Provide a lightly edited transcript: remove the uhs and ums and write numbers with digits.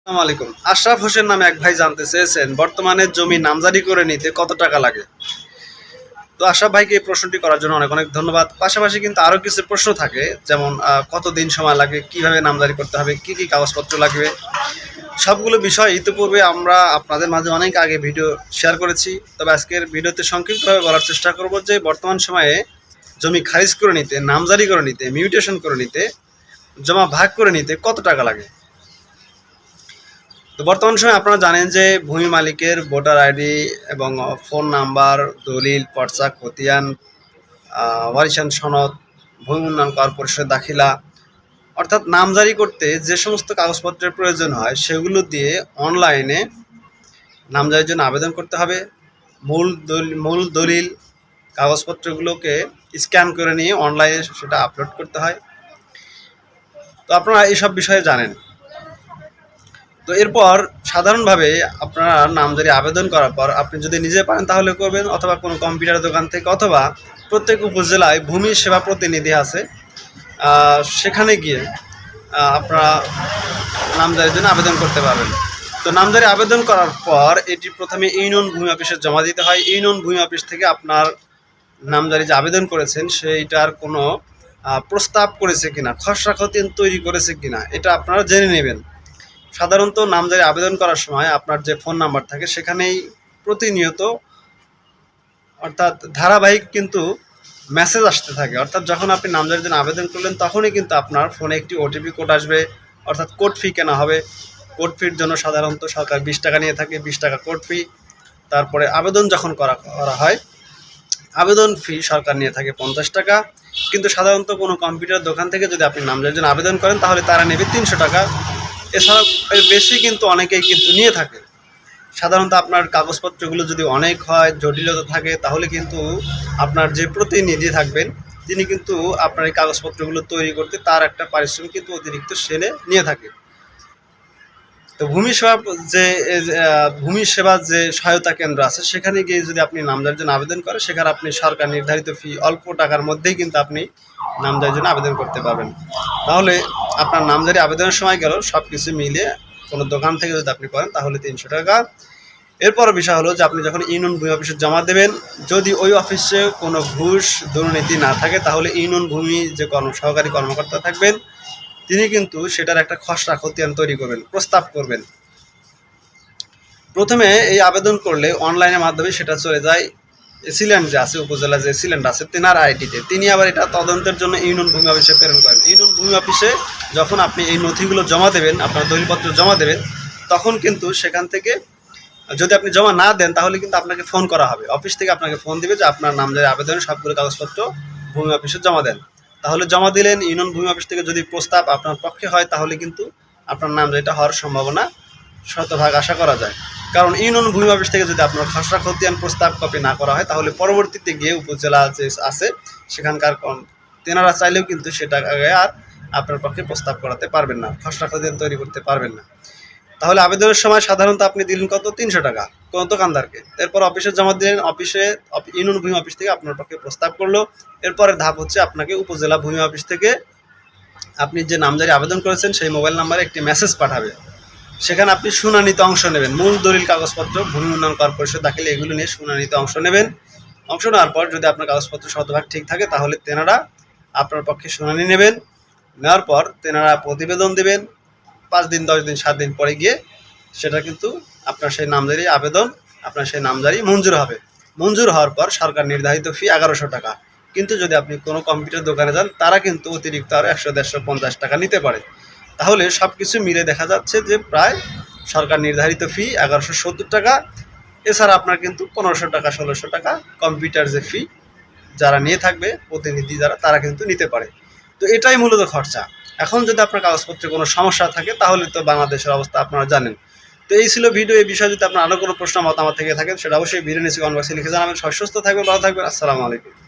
আসসালামু আলাইকুম। আশরাফ হোসেন নামে এক ভাই জানতে চেয়েছেন বর্তমানে জমি নামজারি করে নিতে কত টাকা লাগে। তো আশরাফ ভাইকে এই প্রশ্নটি করার জন্য অনেক অনেক ধন্যবাদ। পাশাপাশি কিন্তু আরও কিছু প্রশ্ন থাকে, যেমন কতদিন সময় লাগে, কিভাবে নামজারি করতে হবে, কি কি কাগজপত্র লাগবে, সবগুলো বিষয় ইতিপূর্বে আমরা আপনাদের মাঝে অনেক আগে ভিডিও শেয়ার করেছি। তবে আজকের ভিডিওতে সংক্ষিপ্তভাবে বলার চেষ্টা করব যে বর্তমান সময়ে জমি খারিজ করে নিতে, নামজারি করে নিতে, মিউটেশন করে নিতে, জমা ভাগ করে নিতে কত টাকা লাগে। তো বর্তমান সময়ে আপনারা জানেন যে ভূমি মালিকের ভোটার আইডি এবং ফোন নাম্বার, দলিল, পর্চা, খতিয়ান, ওয়ারিশান সনদ, ভূমি উন্নয়ন কর্পোরেশনের দাখিলা, অর্থাৎ নামজারি করতে যে সমস্ত কাগজপত্রের প্রয়োজন হয় সেগুলো দিয়ে অনলাইনে নামজারির জন্য আবেদন করতে হবে। মূল দলিল কাগজপত্রগুলোকে স্ক্যান করে নিয়ে অনলাইনে সেটা আপলোড করতে হয়। তো আপনারা এইসব বিষয়ে জানেন। তো এরপর সাধারণভাবে আপনারা নামজারি আবেদন করার পর আপনি যদি নিজে পারেন তাহলে করবেন, অথবা কোনো কম্পিউটার দোকান থেকে, অথবা প্রত্যেক উপজেলায় ভূমি সেবা প্রতিনিধি আছে, সেখানে গিয়ে আপনারা নামজারির জন্য আবেদন করতে পারবেন। তো নামজারি আবেদন করার পর এটি প্রথমে ইউনিয়ন ভূমি অফিসে জমা দিতে হয়। ইউনিয়ন ভূমি অফিস থেকে আপনার নামজারি যে আবেদন করেছেন সেইটার কোনো প্রস্তাব করেছে কিনা, খসড়া খতিয়ান তৈরি করেছে কিনা, এটা আপনারা জেনে নেবেন। সাধারণত নামজারি আবেদন করার সময় আপনার যে ফোন নাম্বার থাকে সেখানেই প্রতিনিয়ত, অর্থাৎ ধারাবাহিক কিন্তু মেসেজ আসতে থাকে। অর্থাৎ যখন আপনি নামজারির জন্য আবেদন করলেন তখনই কিন্তু আপনার ফোনে একটি ওটিপি কোড আসবে, অর্থাৎ কোড ফি কেনা হবে। কোড ফির জন্য সাধারণত সরকার 20 টাকা নিয়ে থাকে, 20 টাকা কোড ফি। তারপরে আবেদন যখন করা হয়, আবেদন ফি সরকার নিয়ে থাকে 50 টাকা। কিন্তু সাধারণত কোনো কম্পিউটার দোকান থেকে যদি আপনি নামজারির জন্য আবেদন করেন তাহলে তারা নেবে 300 টাকা। এছাড়াও এর বেশি কিন্তু অনেকেই কিন্তু নিয়ে থাকে। সাধারণত আপনার কাগজপত্রগুলো যদি অনেক হয়, জটিলতা থাকে, তাহলে কিন্তু আপনার যে প্রতিনিধি থাকবেন তিনি কিন্তু আপনার এই কাগজপত্রগুলো তৈরি করতে তার একটা পারিশ্রমিক কিন্তু অতিরিক্ত সেলে নিয়ে থাকে। তো ভূমি সেবা যে সহায়তা কেন্দ্র আছে সেখানে গিয়ে যদি আপনি নামজারির জন্য আবেদন করেন, সেখানে আপনি সরকার নির্ধারিত ফি অল্প টাকার মধ্যেই কিন্তু আপনি নামজারির জন্য আবেদন করতে পারবেন। তাহলে আপনার নামজারি আবেদনের সময় গেল সব কিছু মিলিয়ে কোনো দোকান থেকে যদি আপনি করেন তাহলে 300 টাকা। এরপর বিষয় হলো যে আপনি যখন ইউনিয়ন ভূমি অফিসে জমা দেবেন, যদি ওই অফিসে কোনো ঘুষ দুর্নীতি না থাকে তাহলে ইউনিয়ন ভূমি যে সহকারী কর্মকর্তা থাকবেন তিনি কিন্তু সেটার একটা খসড়া খতিয়ান তৈরি করবেন, প্রস্তাব করবেন। প্রথমে এই আবেদন করলে অনলাইনের মাধ্যমে সেটা চলে যায় এসিল্যান্ড যে আছে, উপজেলা যে এসিল্যান্ড আছে তেনার আইডিতে। তিনি আবার এটা তদন্তের জন্য ইউনিয়ন ভূমি অফিসে প্রেরণ করেন। ইউনিয়ন ভূমি অফিসে যখন আপনি এই নথিগুলো জমা দেবেন, আপনার দলিলপত্র জমা দেবেন, তখন কিন্তু সেখান থেকে যদি আপনি জমা না দেন তাহলে কিন্তু আপনাকে ফোন করা হবে। অফিস থেকে আপনাকে ফোন দিবে যে আপনার নামজারি আবেদনের সবগুলো কাগজপত্র ভূমি অফিসে জমা দেন। তাহলে জমা দিলেন, ইউনিয়ন ভূমি অফিস থেকে যদি প্রস্তাব আপনার পক্ষে হয় তাহলে কিন্তু আপনার নামজারিটা হওয়ার সম্ভাবনা শতভাগ আশা করা যায়। কারণ ইউনিয়ন ভূমি অফিস থেকে যদি আপনার খসড়া খতিয়ান প্রস্তাব কপি না করা হয় তাহলে পরবর্তীতে গিয়ে উপজেলা যে আছে সেখানকার তেনারা চাইলেও কিন্তু সেটা আর আপনার পক্ষে প্রস্তাব করাতে পারবেন না, খসড়া খতিয়ান তৈরি করতে পারবেন না। তাহলে আবেদনের সময় সাধারণত আপনি দিলেন কত, 300 টাকা কোনো দোকানদারকে। এরপর অফিসে জমা দিলেন, ইউনিয়ন ভূমি অফিস থেকে আপনার পক্ষে প্রস্তাব করলো। এরপরের ধাপ হচ্ছে আপনাকে উপজেলা ভূমি অফিস থেকে আপনি যে নামজারি আবেদন করেছেন সেই মোবাইল নাম্বারে একটি মেসেজ পাঠাবে। সেখানে আপনি শুনানিতে অংশ নেবেন। মূল দলিল কাগজপত্র, ভূমি উন্নয়ন কর্পোরেশন দাখিলে এগুলো নিয়ে শুনানিতে অংশ নেবেন। অংশ নেওয়ার পর যদি আপনার কাগজপত্র শতভাগ ঠিক থাকে তাহলে তেনারা আপনার পক্ষে শুনানি নেবেন। নেওয়ার পর তেনারা প্রতিবেদন দেবেন। 5 দিন, 10 দিন, 7 দিন পরে গিয়ে সেটা কিন্তু আপনার সেই নামজারি আবেদন, আপনার সেই নামজারি মঞ্জুর হবে। মঞ্জুর হওয়ার পর সরকার নির্ধারিত ফি 1100 টাকা। কিন্তু যদি আপনি কোনো কম্পিউটার দোকানে যান তারা কিন্তু অতিরিক্ত আরও 100, 150, 50 টাকা নিতে পারে। তাহলে সব কিছু মিলে দেখা যাচ্ছে যে প্রায় সরকার নির্ধারিত ফি 1170 টাকা। এছাড়া আপনার কিন্তু 1500 টাকা, 1600 টাকা কম্পিউটার যে ফি যারা নিয়ে থাকবে, প্রতিনিধি যারা, তারা কিন্তু নিতে পারে। তো এটাই মূলত খরচা। এখন যদি আপনার কাগজপত্রে কোনো সমস্যা থাকে তাহলে তো বাংলাদেশের অবস্থা আপনারা জানেন। তো এই ছিল ভিডিও। এই বিষয়ে যদি আপনার আরও কোনো প্রশ্ন মতামত থেকে থাকেন সেটা অবশ্যই ভিডিও নিচে কমেন্ট বক্সে লিখে জানাবেন। সবাই সুস্থ থাকবেন, ভালো থাকবেন। আসসালামু আলাইকুম।